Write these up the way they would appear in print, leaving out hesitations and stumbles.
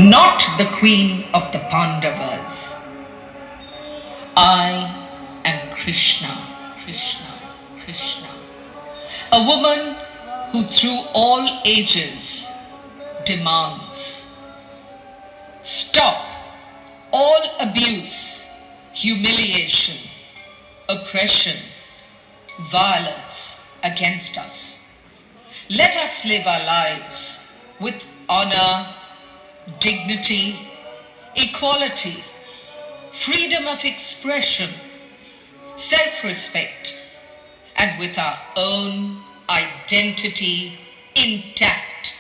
not the queen of the Pandavas. I am Krishna, Krishna, Krishna, a woman who through all ages demands, stop all abuse, humiliation, oppression, violence against us. Let us live our lives with honor, dignity, equality, freedom of expression, self-respect, and with our own identity intact.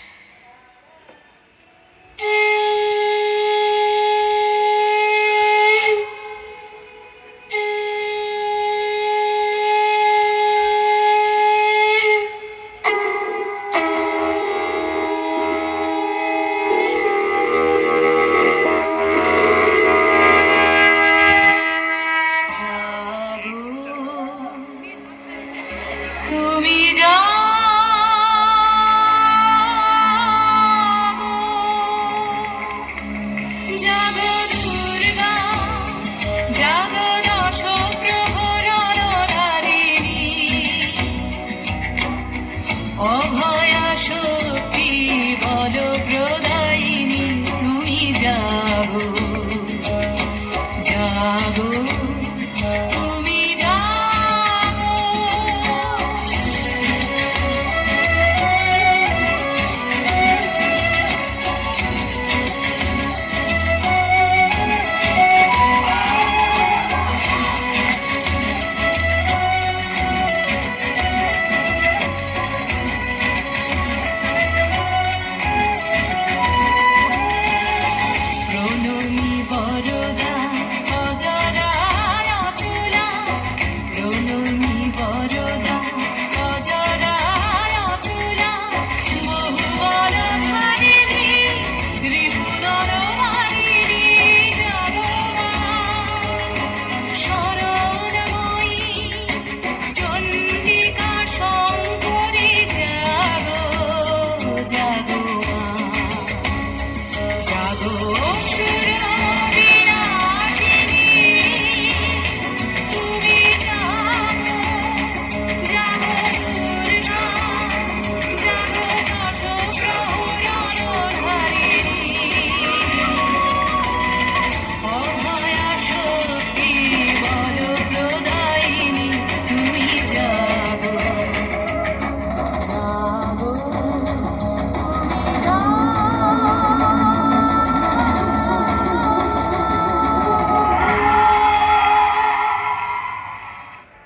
তুমি জাগো, জাগো দুর্গা, জাগো দশ প্রহরণধারিণী, অভয়া শক্তি বল প্রদায়িনী। তুমি জাগো, জাগো,